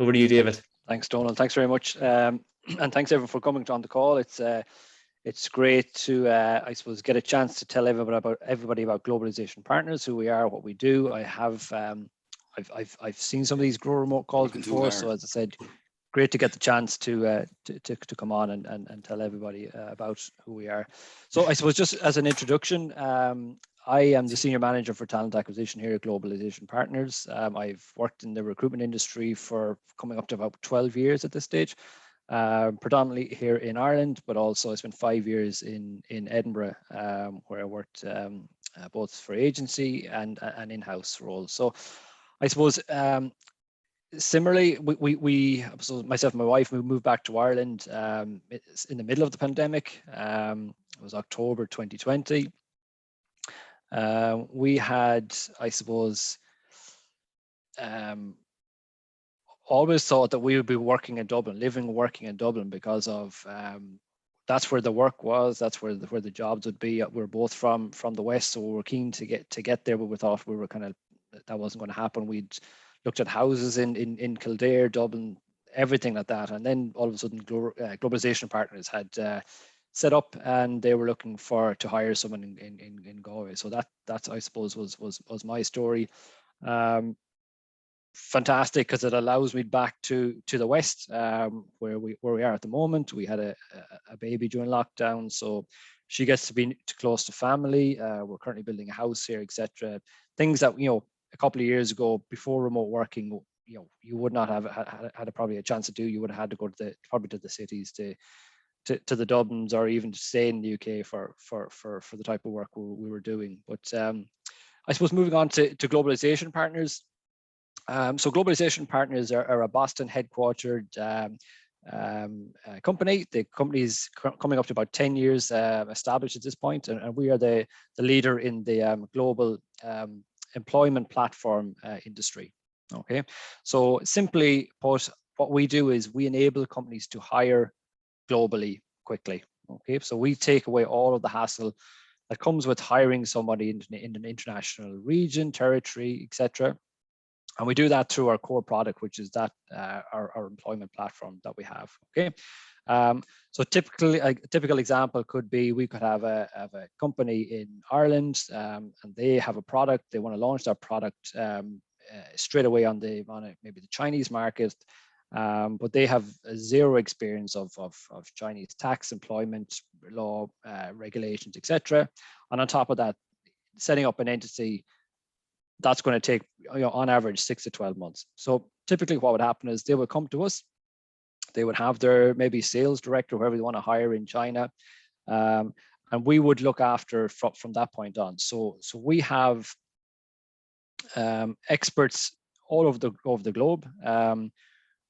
Over to you, David. Thanks, Donald. Thanks very much. And thanks everyone for coming on the call. It's great to, I suppose, get a chance to tell everybody about Globalization Partners, who we are, what we do. I've seen some of these Grow Remote calls before, so as I said, great to get the chance to come on and tell everybody about who we are. So I suppose just as an introduction, I am the Senior Manager for Talent Acquisition here at Globalization Partners. I've worked in the recruitment industry for coming up to about 12 years at this stage, predominantly here in Ireland, but also I spent 5 years in Edinburgh, where I worked both for agency and in-house roles. So I suppose similarly, so myself and my wife, we moved back to Ireland in the middle of the pandemic. It was October 2020. We had, I suppose, always thought that we would be working in Dublin, living and working in Dublin, because of that's where the work was, that's where the jobs would be. We're both from the west, so we were keen to get there, but we thought we were that wasn't going to happen. We'd looked at houses in Kildare, Dublin, everything like that, and then all of a sudden Globalization Partners had set up, and they were looking to hire someone in Galway. So that I suppose was my story. Fantastic, because it allows me back to the west, where we are at the moment. We had a baby during lockdown, so she gets to be close to family. We're currently building a house here, etc. Things that a couple of years ago, before remote working, you would not have had probably a chance to do. You would have had to go probably to the cities, to the Dublins, or even to stay in the UK for the type of work we were doing. But I suppose moving on to Globalization Partners. So Globalization Partners are a Boston headquartered company. The company is coming up to about 10 years established at this point, and we are the leader in the global employment platform industry. Okay, so simply put, what we do is we enable companies to hire globally quickly. Okay, so we take away all of the hassle that comes with hiring somebody in an international region, territory, etc. And we do that through our core product, which is our employment platform that we have. Okay, so typically a typical example could be, we could have a company in Ireland, and they have a product. They want to launch that product straight away on maybe the Chinese market, but they have zero experience of Chinese tax, employment law, regulations, etc. And on top of that, setting up an entity, that's going to take, on average, 6 to 12 months. So typically what would happen is they would come to us. They would have their maybe sales director, whoever they want to hire in China, and we would look after from that point on. So we have experts all over the globe.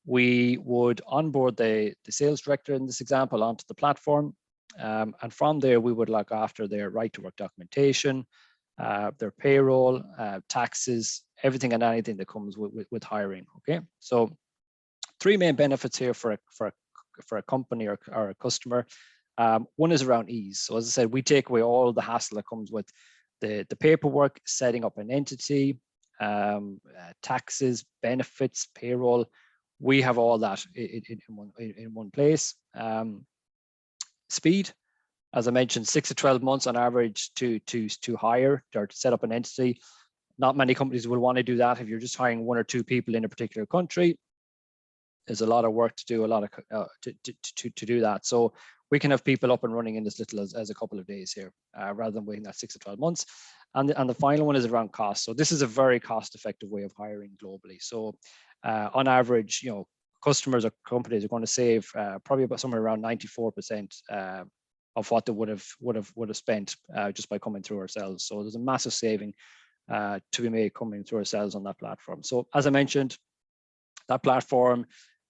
We would onboard the sales director in this example onto the platform, and from there we would look after their right to work documentation, their payroll, taxes, everything and anything that comes with hiring. Okay, so 3 main benefits here for a company or a customer. One is around ease. So as I said, we take away all the hassle that comes with the paperwork, setting up an entity, taxes, benefits, payroll. We have all that in one place. Speed, as I mentioned, 6 to 12 months on average to hire or to set up an entity. Not many companies will want to do that if you're just hiring 1 or 2 people in a particular country. There's a lot of work to do, to do that. So we can have people up and running in as little as a couple of days here, rather than waiting that 6 to 12 months. And the final one is around cost. So this is a very cost-effective way of hiring globally. So on average, customers or companies are going to save probably about somewhere around 94% of what they would have spent just by coming through ourselves. So there's a massive saving to be made coming through ourselves on that platform. So as I mentioned, that platform,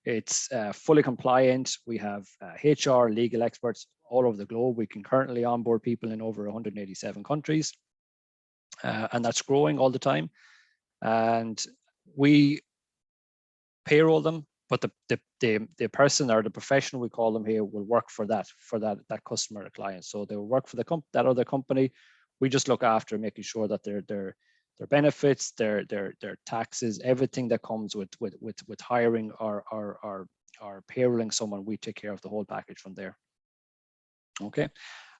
it's fully compliant. We have HR, legal experts all over the globe. We can currently onboard people in over 187 countries, and that's growing all the time. And we payroll them, but the person or the professional, we call them here, will work for that customer or client. So they will work for that other company. We just look after making sure that they're benefits, their taxes, everything that comes with hiring or payrolling someone. We take care of the whole package from there. Okay.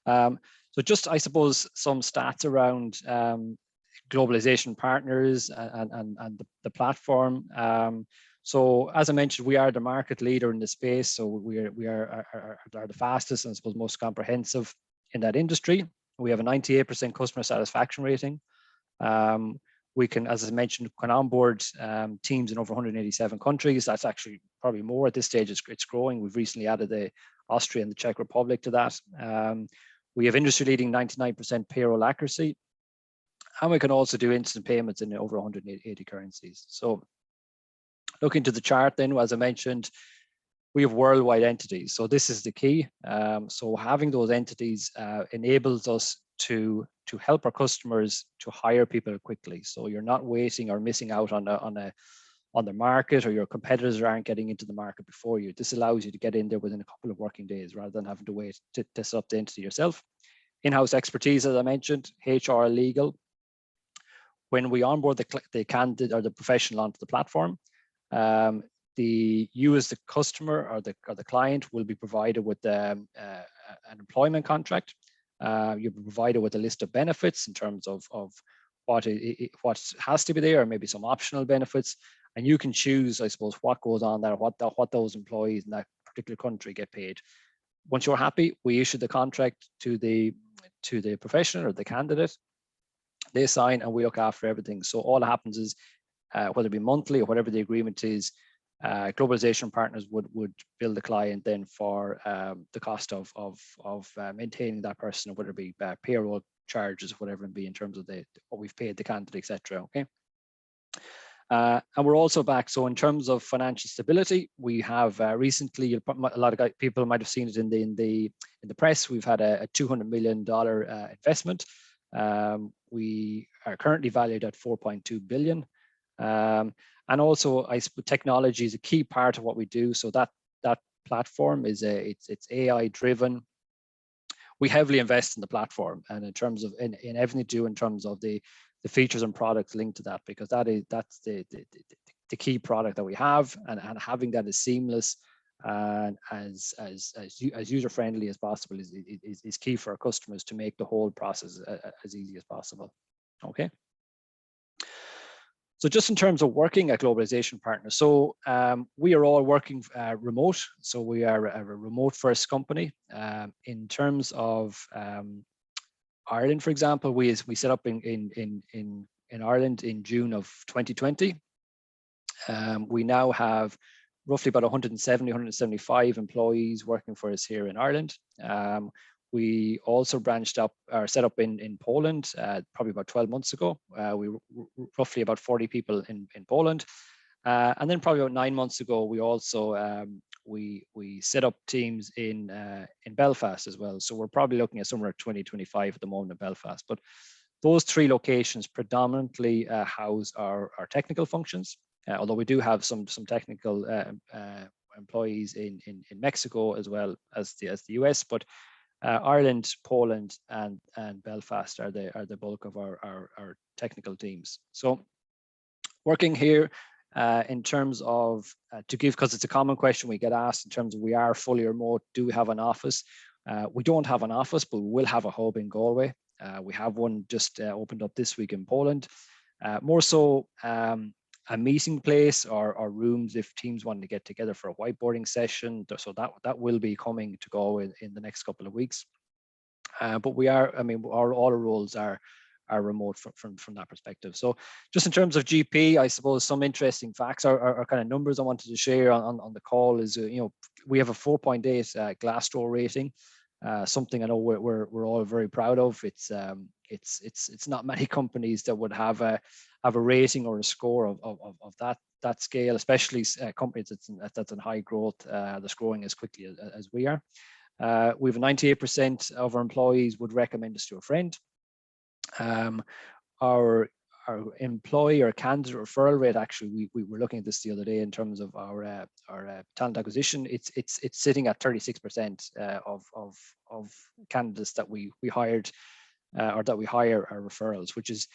So just, I suppose, some stats around Globalization Partners and the platform. So as I mentioned, we are the market leader in the space. So we are the fastest and I suppose most comprehensive in that industry. We have a 98% customer satisfaction rating. We can, as I mentioned, can onboard teams in over 187 countries. That's actually probably more at this stage. It's growing. We've recently added the Austria and the Czech Republic to that. We have industry-leading 99% payroll accuracy. And we can also do instant payments in over 180 currencies. So looking to the chart then, as I mentioned, we have worldwide entities. So this is the key. So having those entities enables us to help our customers to hire people quickly. So you're not waiting or missing out on the market, or your competitors aren't getting into the market before you. This allows you to get in there within a couple of working days rather than having to wait to set up the entity yourself. In-house expertise, as I mentioned, HR, legal. When we onboard the candidate or the professional onto the platform, you as the customer or the client will be provided with an employment contract. You'll be provided with a list of benefits in terms of what has to be there, or maybe some optional benefits, and you can choose, I suppose, what goes on there, what those employees in that particular country get paid. Once you're happy, we issue the contract to the professional or the candidate. They sign, and we look after everything. So all that happens is, whether it be monthly or whatever the agreement is, Globalization Partners would bill the client then for the cost of maintaining that person, whether it be payroll charges, whatever it be, in terms of what we've paid the candidate, etc. Okay. And we're also back. So in terms of financial stability, we have recently, a lot of people might have seen it in the press. We've had a $200 million investment. We are currently valued at 4.2 billion. And also, technology is a key part of what we do. So that platform is it's AI driven. We heavily invest in the platform, and in terms of in everything to do in terms of the features and products linked to that, because that's the key product that we have, and having that as seamless and as user friendly as possible is key for our customers to make the whole process as easy as possible. Okay. So just in terms of working at Globalization Partners, so we are all working remote. So we are a remote first company. In terms of Ireland, for example, we set up in Ireland in June of 2020. We now have roughly about 170, 175 employees working for us here in Ireland. We also branched up or set up in Poland probably about 12 months ago. We were roughly about 40 people in Poland. And then probably about 9 months ago, we also we set up teams in Belfast as well. So we're probably looking at somewhere 2025 at the moment in Belfast. But those three locations predominantly house our technical functions, although we do have some technical employees in Mexico as well as the US. But Ireland, Poland, and Belfast are the bulk of our technical teams. So working here in terms of to give, because it's a common question we get asked in terms of we are fully remote, do we have an office? We don't have an office, but we will have a hub in Galway. We have one just opened up this week in Poland. More so a meeting place or rooms if teams want to get together for a whiteboarding session. So that will be coming to go in the next couple of weeks. But we are, I mean, all our roles are remote from that perspective. So just in terms of GP, I suppose some interesting facts are kind of numbers I wanted to share on the call is, we have a 4.8 Glassdoor rating. Something I know we're all very proud of. It's not many companies that would have a rating or a score of that scale, especially companies that's in high growth, that's growing as quickly as we are. We have 98% of our employees would recommend us to a friend. Our employee or candidate referral rate, actually, we were looking at this the other day in terms of our talent acquisition. It's sitting at 36% of candidates that we hired or that we hire are referrals, which is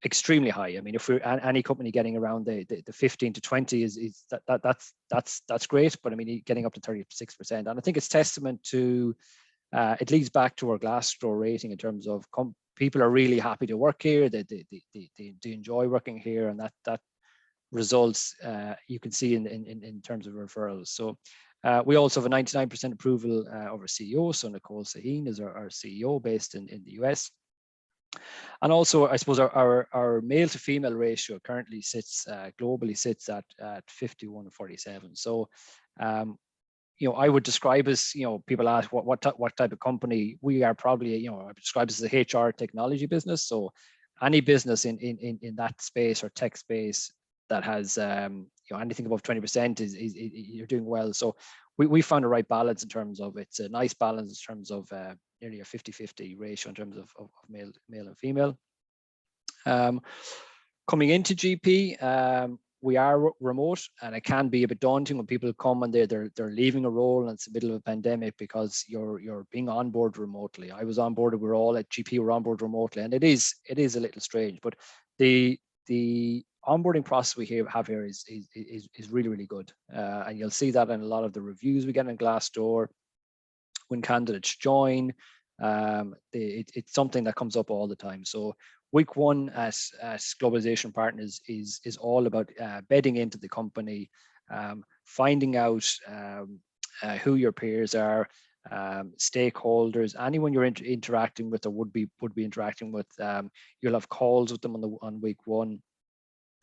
extremely high. I mean, if we're any company getting around the 15 to 20 is that's great. But I mean, getting up to 36%, and I think it's testament to it leads back to our Glassdoor rating in terms of people are really happy to work here. They enjoy working here, and that results you can see in terms of referrals. So we also have a 99% approval over CEO. So Nicole Sahin is our CEO based in the US. And also, I suppose our male to female ratio currently sits globally sits at 51-47. So I would describe as, people ask what type of company we are. Probably, I would describe as a HR technology business. So any business in that space or tech space that has anything above 20% is you're doing well. So we found the right balance in terms of, it's a nice balance in terms of nearly a 50-50 ratio in terms of male and female. Coming into GP, we are remote, and it can be a bit daunting when people come and they're leaving a role and it's the middle of a pandemic, because you're being onboarded remotely. I was onboarded. We're all at GP. We're onboarded remotely, and it is a little strange. But the onboarding process we have here is really, really good, and you'll see that in a lot of the reviews we get in Glassdoor when candidates join. It's something that comes up all the time. So week one at Globalization Partners is all about bedding into the company, finding out who your peers are, stakeholders, anyone you're interacting with or would be interacting with. You'll have calls with them on week one.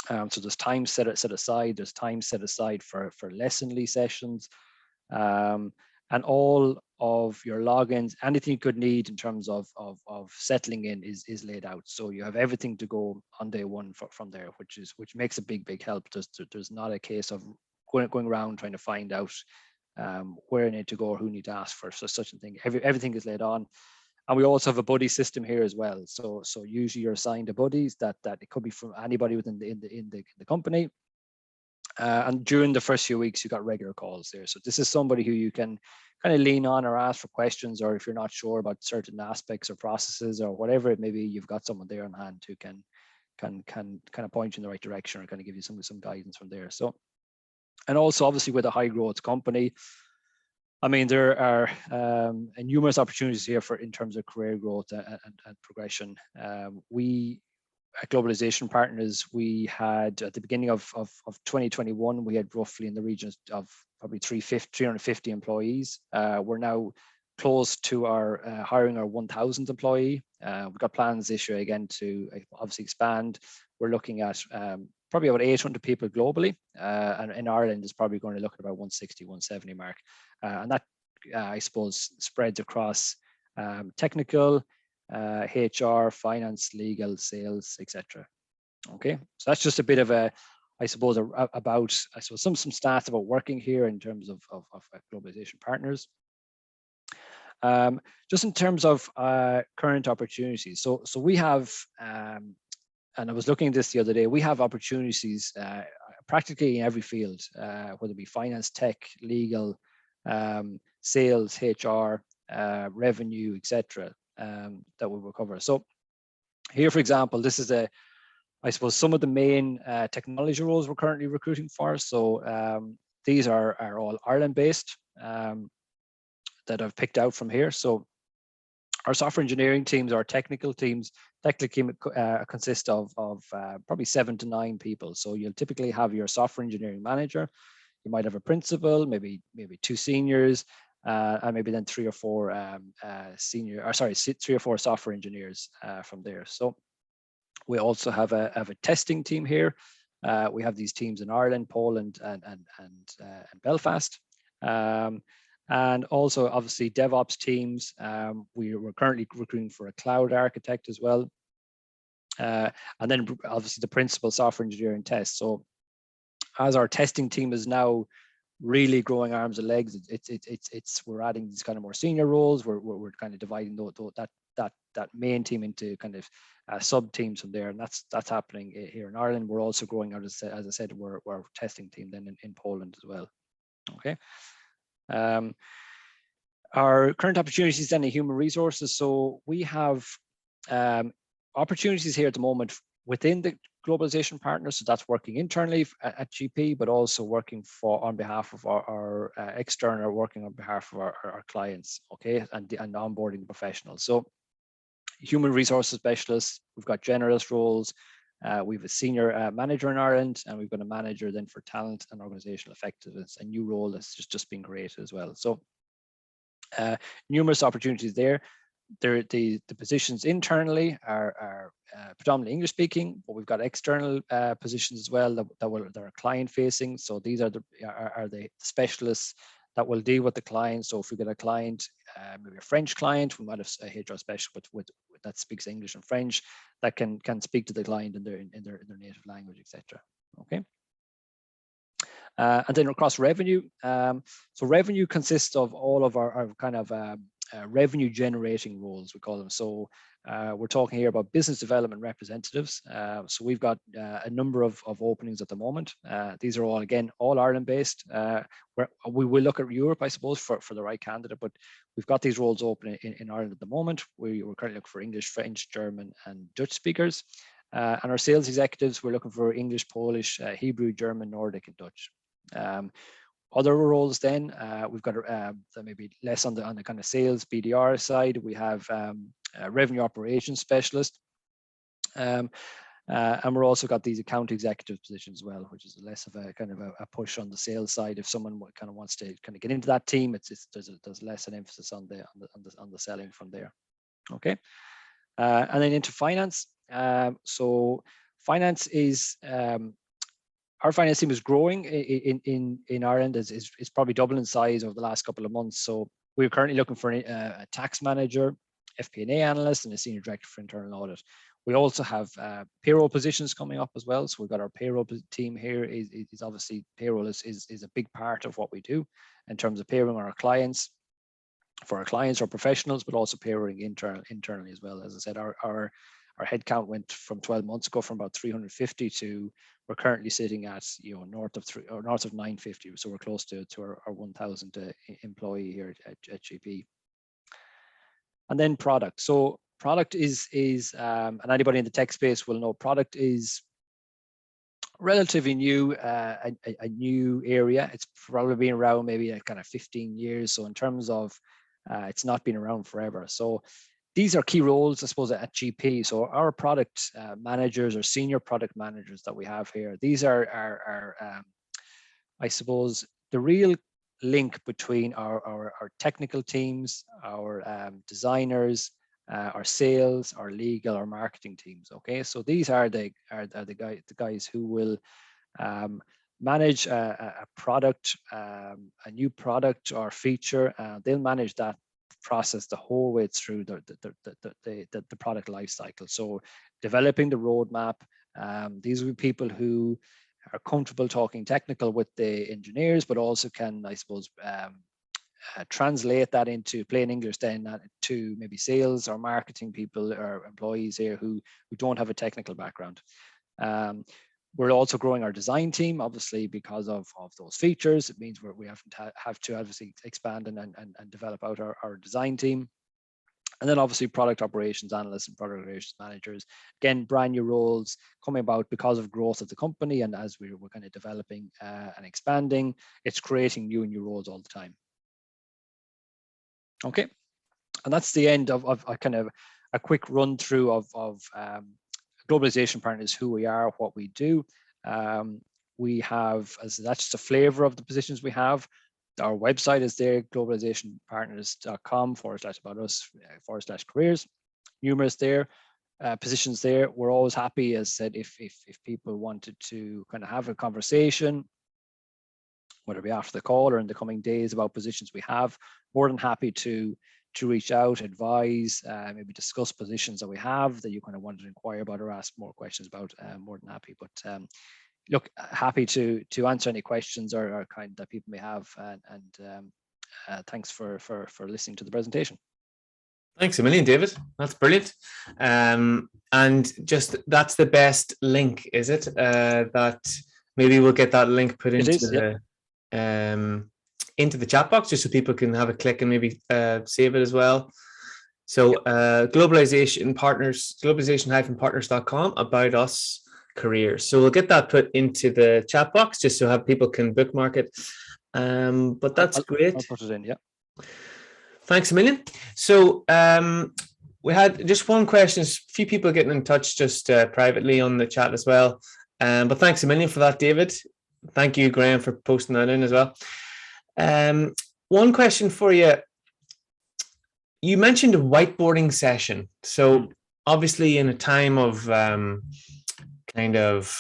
So there's time set aside. There's time set aside for lessonly sessions, and all of your logins, anything you could need in terms of settling in is laid out. So you have everything to go on day one from there, which makes a big help. There's not a case of going around trying to find out where I need to go or who you need to ask for such a thing. Everything is laid on. And we also have a buddy system here as well. So usually you're assigned to buddies that it could be from anybody within the company. And during the first few weeks, you got regular calls there. So this is somebody who you can kind of lean on or ask for questions, or if you're not sure about certain aspects or processes or whatever it may be, you've got someone there on hand who can kind of point you in the right direction or kind of give you some guidance from there. So, and also obviously with a high growth company, I mean, there are numerous opportunities here in terms of career growth and progression. We at Globalization Partners, we had at the beginning of 2021, we had roughly in the region of probably 350 employees. We're now close to our hiring our 1,000th employee. We've got plans this year again to obviously expand. We're looking at probably about 800 people globally, and in Ireland is probably going to look at about 160, 170 mark. And that, I suppose, spreads across technical, HR, finance, legal, sales, etc. Okay, so that's just a bit of I suppose some stats about working here in terms of Globalization Partners. Just in terms of current opportunities, so we have, and I was looking at this the other day, we have opportunities practically in every field, whether it be finance, tech, legal, sales, HR, revenue, etc. That we will cover. So here, for example, this is I suppose some of the main technology roles we're currently recruiting for. So these are all Ireland based that I've picked out from here. So our software engineering teams, our technical teams, technically consist of probably 7 to 9 people. So you'll typically have your software engineering manager. You might have a principal, maybe 2 seniors, and maybe then 3 or 4 3 or 4 software engineers from there. So we also have a testing team here. We have these teams in Ireland, Poland, and Belfast. And also, obviously, DevOps teams. We're currently recruiting for a cloud architect as well. And then, obviously, the principal software engineering test. So as our testing team is now really growing arms and legs, we're adding these kind of more senior roles. We're kind of dividing that main team into kind of sub teams from there, and that's happening here in Ireland. We're also growing out, as I said, we're testing team then in Poland as well. Okay. Our current opportunities then in human resources. So we have opportunities here at the moment within the Globalization Partners, so that's working internally at GP, but also working on behalf of our external, working on behalf of our clients, okay, and onboarding professionals. So human resources specialists, we've got generalist roles, we have a senior manager in Ireland, and we've got a manager then for talent and organizational effectiveness, a new role that's just been created as well. So numerous opportunities there. The positions internally are predominantly English speaking, but we've got external positions as well that are client facing. So these are the specialists that will deal with the client. So if we get a client, maybe a French client, we might have a HR specialist with that speaks English and French that can speak to the client in their native language, etc. Okay. And then across revenue, so revenue consists of all of our kind of revenue generating roles, we call them. So we're talking here about business development representatives. So we've got a number of openings at the moment. These are all, again, all Ireland based. We will look at Europe, I suppose, for the right candidate, but we've got these roles open in Ireland at the moment. We're currently looking for English, French, German, and Dutch speakers. And our sales executives, we're looking for English, Polish, Hebrew, German, Nordic, and Dutch. Other roles then, we've got maybe less on the kind of sales BDR side. We have a revenue operations specialist. And we're also got these account executive positions as well, which is less of a kind of a push on the sales side. If someone kind of wants to kind of get into that team, there's less an emphasis on the selling from there. Okay. And then into finance. So finance is our finance team is growing in Ireland. It's probably doubled in size over the last couple of months. So we're currently looking for a tax manager, FP&A analyst, and a senior director for internal audit. We also have payroll positions coming up as well. So we've got our payroll team here. Is obviously payroll is a big part of what we do in terms of payrolling our clients, for our clients or professionals, but also payrolling internally as well. As I said, our headcount went from 12 months ago from about 350 to we're currently sitting at north of 950. So we're close to our 1,000 employee here at GP. And then product. So product is and anybody in the tech space will know product is relatively new, a new area. It's probably been around maybe a kind of 15 years. So in terms of it's not been around forever. So these are key roles, I suppose, at GP. So our product managers or senior product managers that we have here, these are I suppose, the real link between our technical teams, our designers, our sales, our legal, our marketing teams. Okay, so these are the guys who will manage a product, a new product or feature. They'll manage that process the whole way through the product life cycle. So developing the roadmap. These will be people who are comfortable talking technical with the engineers, but also can, I suppose, translate that into plain English then to maybe sales or marketing people or employees here who don't have a technical background. We're also growing our design team, obviously, because of those features. It means we have to obviously expand and develop out our design team. And then obviously product operations analysts and product operations managers. Again, brand new roles coming about because of growth of the company. And as we're kind of developing and expanding, it's creating new roles all the time. Okay, and that's the end of a kind of a quick run through of Globalization Partners, who we are, what we do. We have, that's just a flavor of the positions we have. Our website is there, globalizationpartners.com/about-us/careers. Numerous there, positions there. We're always happy, as said, if people wanted to kind of have a conversation, whether it be after the call or in the coming days about positions we have, more than happy to reach out, advise, maybe discuss positions that we have that you kind of wanted to inquire about or ask more questions about. More than happy. But look, happy to answer any questions or kind that people may have. And thanks for listening to the presentation. Thanks a million, David. That's brilliant. And just that's the best link, is it? That maybe we'll get that link put into the chat box just so people can have a click and maybe save it as well. So globalization-partners.com, about us careers. So we'll get that put into the chat box just so people can bookmark it. But that's great. I'll put it in, yeah. Thanks a million. So we had just one question. A few people getting in touch just privately on the chat as well. But thanks a million for that, David. Thank you, Graham, for posting that in as well. One question for you. You mentioned a whiteboarding session. So obviously in a time of kind of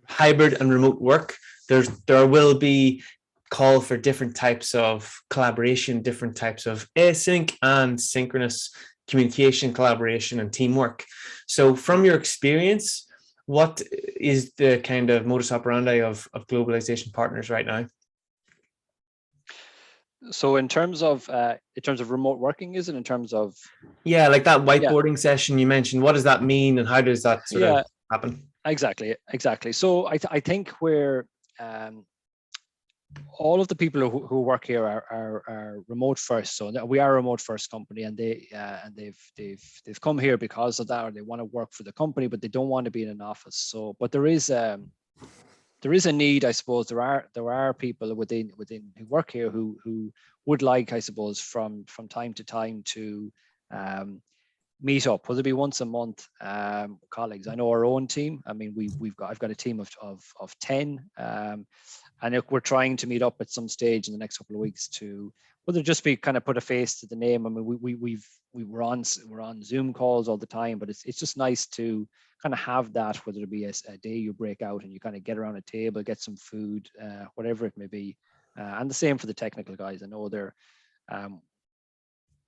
hybrid and remote work, there will be call for different types of collaboration, different types of async and synchronous communication, collaboration, and teamwork. So from your experience, what is the kind of modus operandi of Globalization Partners right now? So in terms of remote working, is it in terms of? Yeah, like that whiteboarding session you mentioned, what does that mean and how does that sort of happen? Exactly. So I think we're all of the people who work here are remote first. So we are a remote first company, and they've come here because of that, or they want to work for the company, but they don't want to be in an office. So, but there is a need, I suppose. There are people within who work here who would like, I suppose, from time to time to meet up, whether it be once a month. Colleagues, I know our own team. I mean, I've got a team of 10, and we're trying to meet up at some stage in the next couple of weeks to whether just be kind of put a face to the name. I mean, we're on Zoom calls all the time, but it's just nice to kind of have that, whether it be a day you break out and you kind of get around a table, get some food, whatever it may be. And the same for the technical guys. I know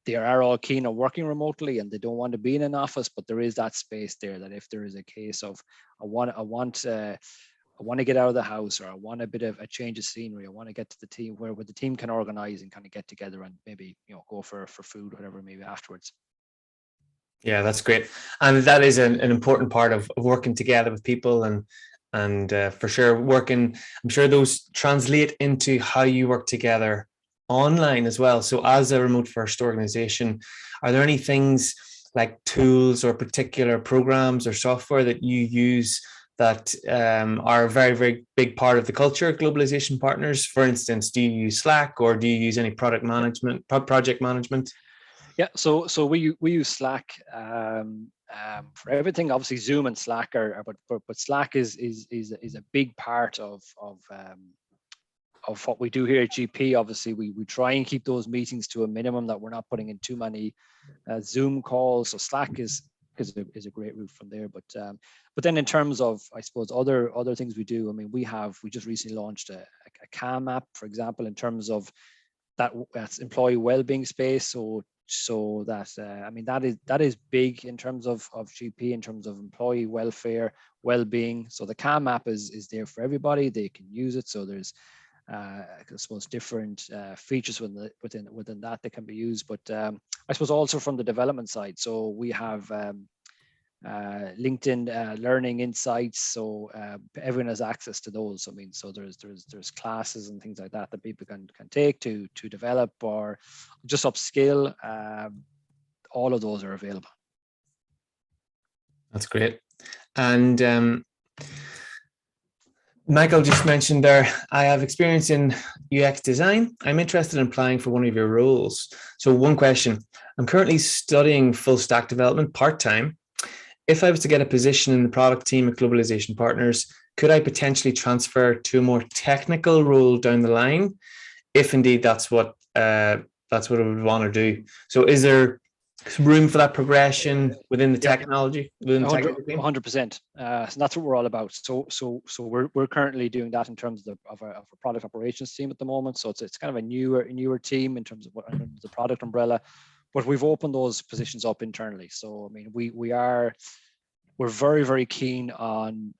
they are all keen on working remotely and they don't want to be in an office, but there is that space there that if there is a case of I want to get out of the house, or I want a bit of a change of scenery, I want to get to the team where the team can organize and kind of get together and maybe go for food, whatever, maybe afterwards. Yeah, that's great, and that is an important part of working together with people, and for sure working. I'm sure those translate into how you work together online as well. So as a remote first organization, are there any things like tools or particular programs or software that you use that are a very, very big part of the culture of Globalization Partners? For instance, do you use Slack, or do you use any project management? Yeah, so we use Slack for everything. Obviously, Zoom and Slack but Slack is a big part of what we do here at GP. Obviously, we try and keep those meetings to a minimum, that we're not putting in too many Zoom calls. So Slack is a great route from there. But then in terms of, I suppose, other things we do, I mean, we just recently launched a CAM app, for example, in terms of that's employee wellbeing space. So that I mean, that is big in terms of GP, in terms of employee welfare, well-being. So the CAM app is there for everybody. They can use it. So there's I suppose different features within that can be used. But I suppose also from the development side. So we have LinkedIn learning insights, so everyone has access to those. I mean, so there's classes and things like that people can take to develop or just upskill. All of those are available. That's great. And Michael just mentioned there, I have experience in UX design. I'm interested in applying for one of your roles. So one question, I'm currently studying full stack development part-time. If I was to get a position in the product team at Globalization Partners, could I potentially transfer to a more technical role down the line, if indeed that's what I would want to do? So is there room for that progression within the technology, within the technical team? 100%. So that's what we're all about. So we're currently doing that in terms of a product operations team at the moment. So it's kind of a newer team in terms of what under the product umbrella. But we've opened those positions up internally. So I mean, we're very, very keen on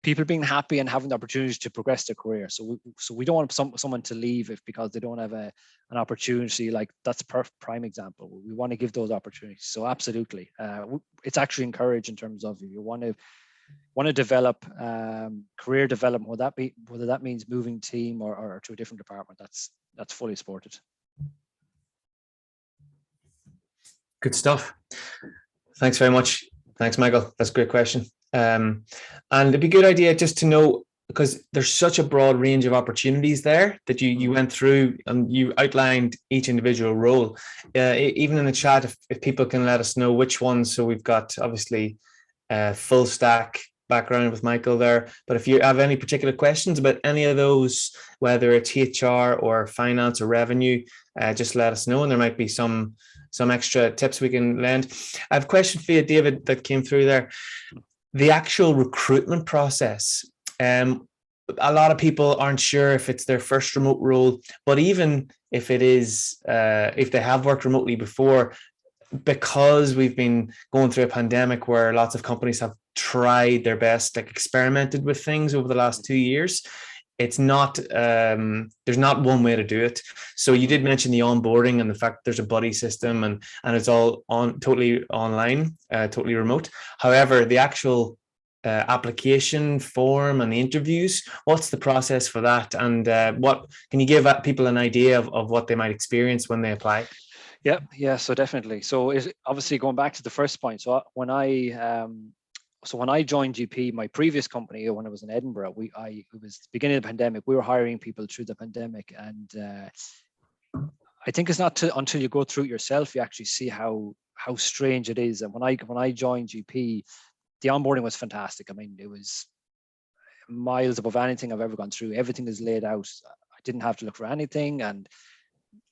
people being happy and having the opportunities to progress their career. So we don't want someone to leave because they don't have an opportunity. Like that's a prime example. We want to give those opportunities. So absolutely, it's actually encouraged in terms of if you want to develop career development, whether that means moving team or to a different department. That's fully supported. Good stuff. Thanks very much. Thanks, Michael. That's a great question. And it'd be a good idea just to know, because there's such a broad range of opportunities there that you went through and you outlined each individual role. Even in the chat, if people can let us know which ones. So we've got obviously full stack background with Michael there, but if you have any particular questions about any of those, whether it's HR or finance or revenue, just let us know, and there might be some extra tips we can lend. I have a question for you, David, that came through there. The actual recruitment process. A lot of people aren't sure if it's their first remote role, but even if it is, if they have worked remotely before, because we've been going through a pandemic where lots of companies have tried their best, like experimented with things over the last 2 years, it's not, there's not one way to do it. So you did mention the onboarding and the fact there's a buddy system and it's all totally online, totally remote. However, the actual application form and the interviews, what's the process for that? And what can you give people an idea of what they might experience when they apply? Yeah, so definitely. So is obviously going back to the first point. So when I joined GP, my previous company, when I was in Edinburgh, it was the beginning of the pandemic. We were hiring people through the pandemic, and I think it's not until you go through it yourself you actually see how strange it is. And when I joined GP, the onboarding was fantastic. I mean, it was miles above anything I've ever gone through. Everything is laid out. I didn't have to look for anything, and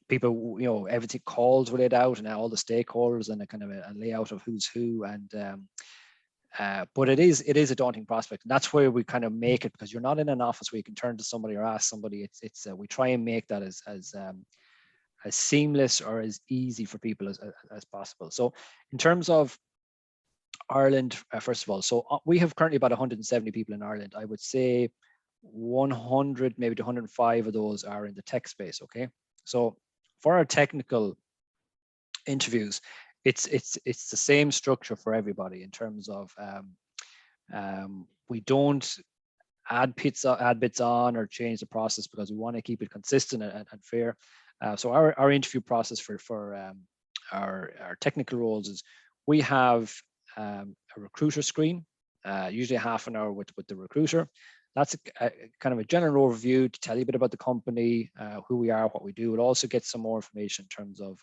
people, everything, calls were laid out and all the stakeholders and a kind of a layout of who's who. And but it is a daunting prospect, and that's where we kind of make it, because you're not in an office where you can turn to somebody or ask somebody. It's we try and make that as seamless or as easy for people as possible. So in terms of Ireland, first of all, so we have currently about 170 people in Ireland. I would say 100, maybe to 105 of those are in the tech space. Okay, so for our technical interviews, it's the same structure for everybody in terms of we don't add bits on or change the process, because we want to keep it consistent and fair. So our interview process for our technical roles is we have a recruiter screen, usually half an hour with the recruiter. That's a kind of a general overview to tell you a bit about the company, who we are, what we do. We'll also get some more information in terms of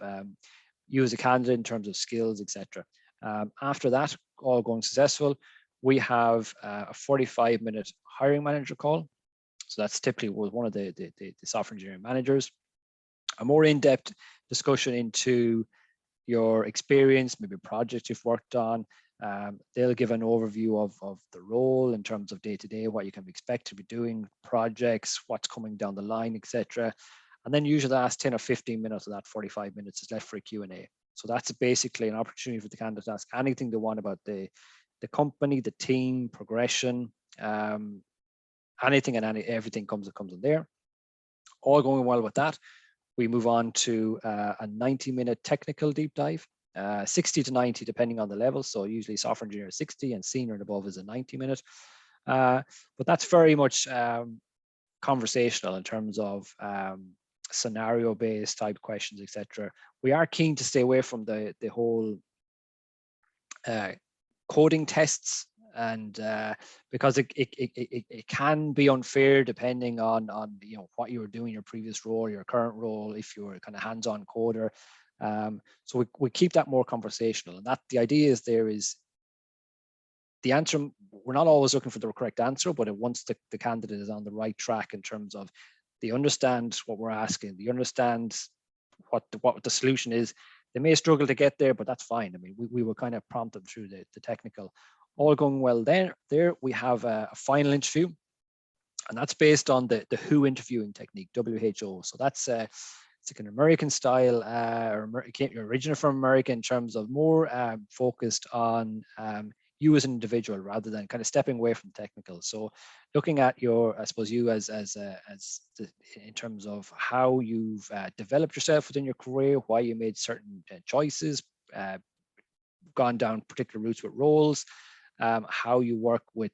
you as a candidate, in terms of skills, etc. After that, all going successful, we have a 45-minute hiring manager call. So that's typically with one of the software engineering managers. A more in-depth discussion into your experience, maybe projects you've worked on. They'll give an overview of the role in terms of day-to-day, what you can expect to be doing, projects, what's coming down the line, etc. And then usually the last 10 or 15 minutes of that 45 minutes is left for a Q&A. So that's basically an opportunity for the candidate to ask anything they want about the company, the team, progression, anything and everything comes in there. All going well with that, we move on to a 90-minute technical deep dive, 60 to 90 depending on the level. So usually software engineer is 60 and senior and above is a 90-minute. But that's very much conversational in terms of scenario-based type questions, etc. We are keen to stay away from the whole coding tests, and because it can be unfair depending on what you were doing, your previous role, your current role, if you're kind of hands-on coder. So we keep that more conversational, and that the idea is there is the answer. We're not always looking for the correct answer, but once the candidate is on the right track in terms of they understand what we're asking, they understand what the solution is. They may struggle to get there, but that's fine. I mean, we will kind of prompt them through the technical. All going well there we have a final interview, and that's based on the WHO interviewing technique, WHO. So that's it's like an American style, originated from America in terms of more focused on you as an individual rather than kind of stepping away from technical. So looking at your, I suppose, you as in terms of how you've developed yourself within your career, why you made certain choices, gone down particular routes with roles, how you work with,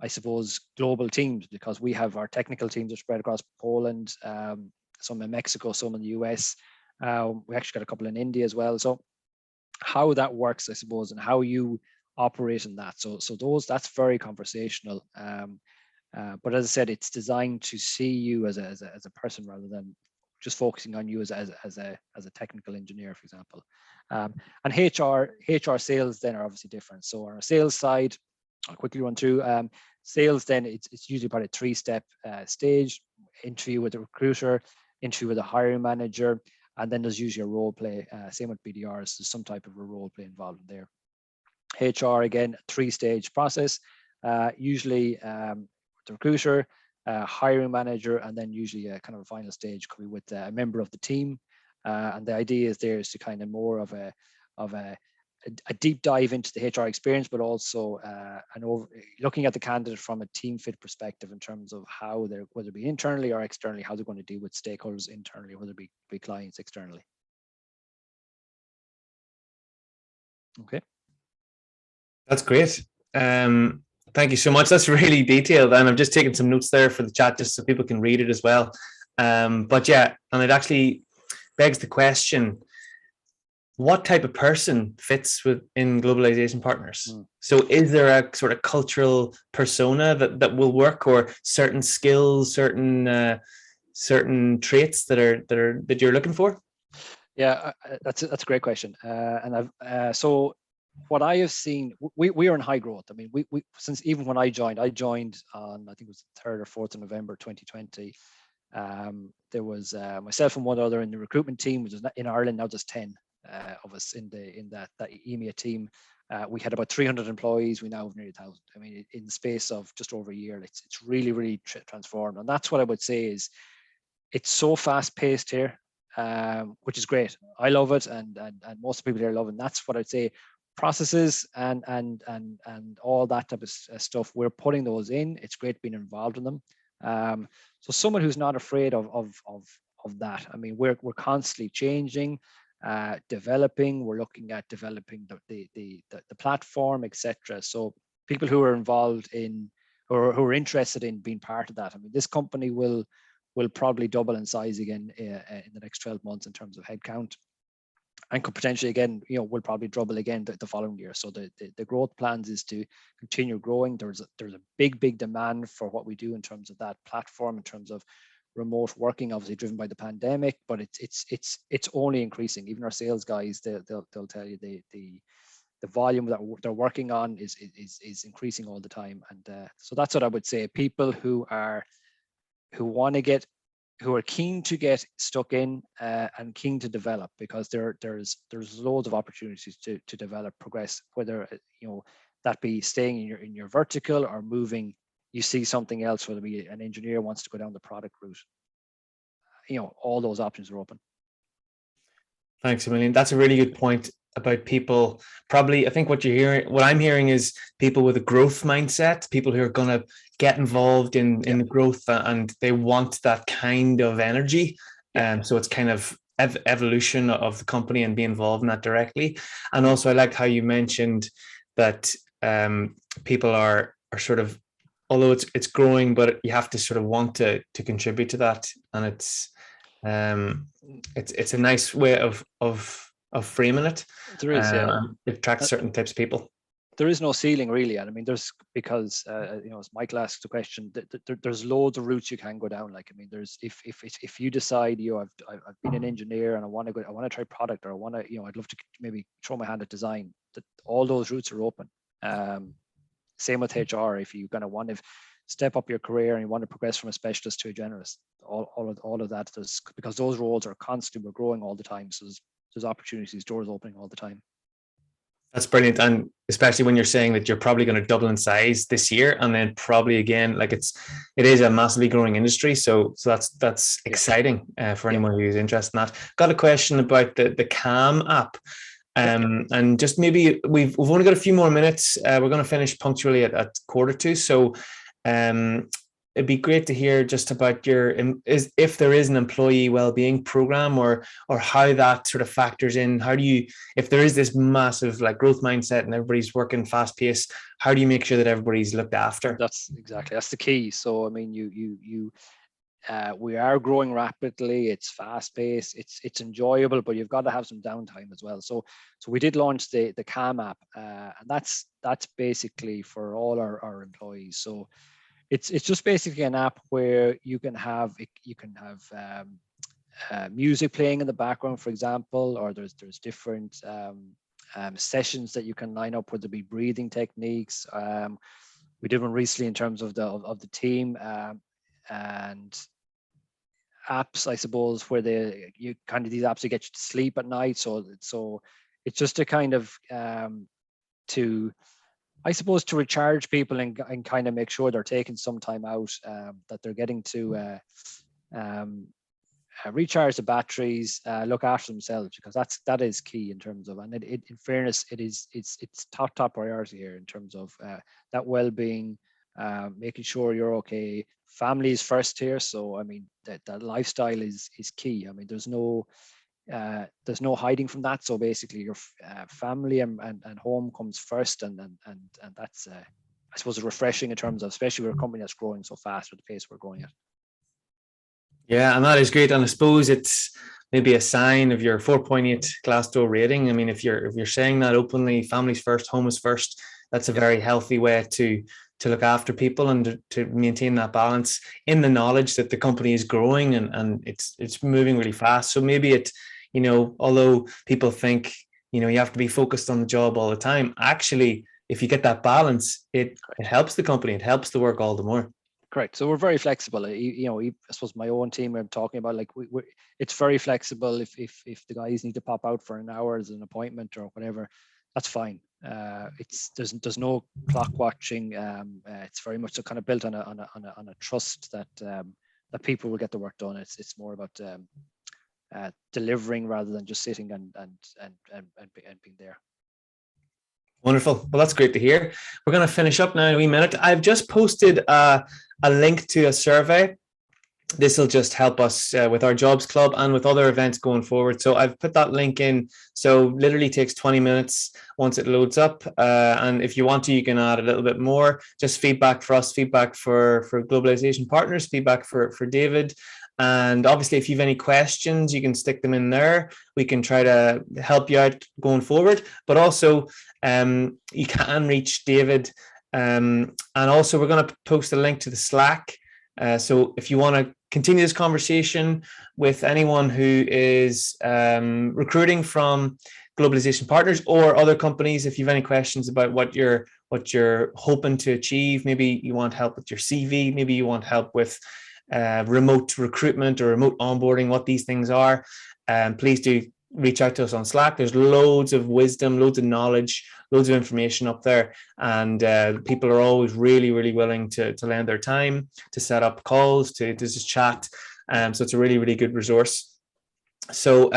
I suppose, global teams, because we have our technical teams are spread across Poland, some in Mexico, some in the US. We actually got a couple in India as well. So how that works, I suppose, and how you operate in that. So that's very conversational. But as I said, it's designed to see you as a person rather than just focusing on you as a technical engineer, for example. And HR sales then are obviously different. So on our sales side, I'll quickly run through sales. Then it's usually about a 3-step stage: interview with the recruiter, interview with the hiring manager, and then there's usually a role play. Same with BDRs, there's some type of a role play involved in there. HR, again, 3-stage process, usually the recruiter, hiring manager, and then usually a kind of a final stage could be with a member of the team. And the idea is there is to kind of more of a deep dive into the HR experience, but also looking at the candidate from a team fit perspective in terms of how they're, whether it be internally or externally, how they're going to deal with stakeholders internally, whether it be clients externally. Okay. That's great. Thank you so much. That's really detailed, and I'm just taking some notes there for the chat just so people can read it as well. But yeah, and it actually begs the question: what type of person fits within Globalization Partners? So is there a sort of cultural persona that will work, or certain skills, certain traits that you're looking for? Yeah, that's a great question. And so what I have seen, we are in high growth. I mean, we since even when I joined on, I think it was the 3rd or 4th of November 2020. There was myself and one other in the recruitment team, which is in Ireland. Now there's 10 of us in that EMEA team. We had about 300 employees. We now have nearly 1,000. I mean, in the space of just over a year, it's really transformed. And that's what I would say is, it's so fast paced here, which is great. I love it, and most people here love it. And that's what I'd say. Processes and all that type of stuff, we're putting those in. It's great being involved in them. So someone who's not afraid of that. I mean, we're constantly changing, developing. We're looking at developing the platform, etc. So people who are involved in, or who are interested in being part of that. I mean, this company will probably double in size again in the next 12 months in terms of headcount, and could potentially again, will probably double again the following year. So the growth plans is to continue growing. There's a big demand for what we do in terms of that platform, in terms of remote working, obviously driven by the pandemic, but it's only increasing. Even our sales guys, they'll tell you the volume that they're working on is increasing all the time. And so that's what I would say. People who are keen to get stuck in and keen to develop, because there's loads of opportunities to develop, progress, whether that be staying in your vertical or moving. You see something else, whether it be an engineer wants to go down the product route. All those options are open. Thanks a million. That's a really good point about people. Probably, I think what I'm hearing is people with a growth mindset, people who are going to get involved in the growth, and they want that kind of energy. So it's kind of evolution of the company and be involved in that directly. And also, I liked how you mentioned that people are sort of, although it's growing, but you have to sort of want to contribute to that, and it's a nice way of framing it. There is, it attracts certain types of people. There is no ceiling really, and I mean, there's, because as Michael asked the question, there's loads of routes you can go down. Like, I mean, there's if you decide, I've been an engineer and I want to try product, or I want to, I'd love to maybe throw my hand at design. That all those routes are open. Same with HR. If you kind of want to step up your career and you want to progress from a specialist to a generalist, all of that, because those roles are constantly, we're growing all the time. So there's opportunities, doors opening all the time. That's brilliant. And especially when you're saying that you're probably going to double in size this year, and then probably again, like it is a massively growing industry. So that's exciting for anyone who's interested in that. Got a question about the CAM app. And just maybe we've only got a few more minutes. We're going to finish punctually at 1:45. So it'd be great to hear just about if there is an employee well-being program, or how that sort of factors in. How do you, if there is this massive like growth mindset and everybody's working fast paced, how do you make sure that everybody's looked after? That's the key. So I mean, you we are growing rapidly. It's fast paced. It's enjoyable, but you've got to have some downtime as well. So we did launch the Calm app, and that's basically for all our employees. So it's just basically an app where you can have music playing in the background, for example, or there's different sessions that you can line up, whether it be breathing techniques. We did one recently in terms of the team, and apps, I suppose, where these apps to get you to sleep at night. So it's just a kind of to recharge people and kind of make sure they're taking some time out, that they're getting to recharge the batteries, look after themselves, because that is key in terms of, and in fairness, it's top priority here in terms of that well-being, making sure you're okay. Family is first here, so I mean that lifestyle is key. I mean there's no hiding from that. So basically your family and home comes first, and that's I suppose refreshing in terms of, especially with a company that's growing so fast with the pace we're growing at. Yeah, and that is great. And I suppose it's maybe a sign of your 4.8 Glassdoor rating. I mean, if you're saying that openly, families first, home is first, that's a very healthy way to look after people and to maintain that balance in the knowledge that the company is growing and it's moving really fast. So maybe it, although people think, you have to be focused on the job all the time, actually, if you get that balance, it helps the company, it helps the work all the more. Correct. So we're very flexible. I suppose my own team I'm talking about, like it's very flexible. If the guys need to pop out for an hour as an appointment or whatever, that's fine. There's no clock watching. It's very much kind of built on a trust that people will get the work done. It's more about delivering rather than just sitting and being there. Wonderful. Well, that's great to hear. We're going to finish up now in a wee minute. I've just posted a link to a survey. This will just help us with our Jobs Club and with other events going forward. So I've put that link in. So literally takes 20 minutes once it loads up. And if you want to, you can add a little bit more. Just feedback for us, feedback for Globalization Partners, feedback for David. And obviously, if you have any questions, you can stick them in there. We can try to help you out going forward. But also, you can reach David. And also, we're going to post a link to the Slack. So if you want to continue this conversation with anyone who is recruiting from Globalization Partners or other companies, if you have any questions about what you're hoping to achieve, maybe you want help with your CV, maybe you want help with remote recruitment or remote onboarding, what these things are, please do reach out to us on Slack. There's loads of wisdom, loads of knowledge, loads of information up there, and people are always really, really willing to lend their time, to set up calls, to just chat. So it's a really, really good resource. So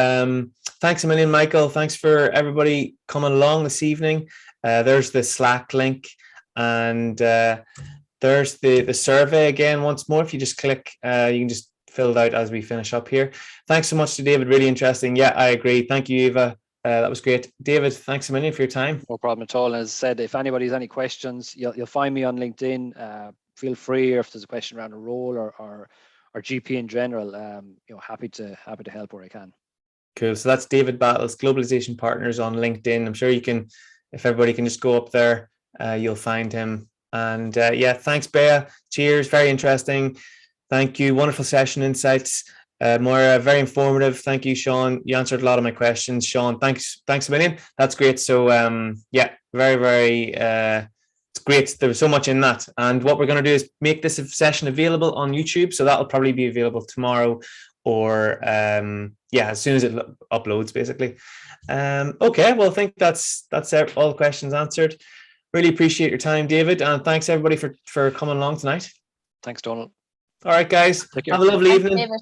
thanks a million, Michael. Thanks for everybody coming along this evening. There's the Slack link, and there's the survey again once more. If you just click, you can just fill it out as we finish up here. Thanks so much to David. Really interesting. Yeah, I agree. Thank you, Eva. That was great. David, thanks a million for your time. No problem at all. And as I said, if anybody has any questions, you'll find me on LinkedIn. Feel free, or if there's a question around a role or GP in general, happy to help where I can. Cool. So that's David Battles, Globalization Partners on LinkedIn. I'm sure you can, if everybody can just go up there, you'll find him. And yeah, thanks, Bea. Cheers. Very interesting. Thank you. Wonderful session, insights. Moira, very informative. Thank you, Sean. You answered a lot of my questions. Sean, thanks a million. That's great. So yeah, very, very, it's great. There was so much in that. And what we're going to do is make this session available on YouTube. So that'll probably be available tomorrow or yeah, as soon as it uploads, basically. Okay, well, I think that's all the questions answered. Really appreciate your time, David. And thanks everybody for coming along tonight. Thanks, Donald. All right, guys. Have a lovely evening. David.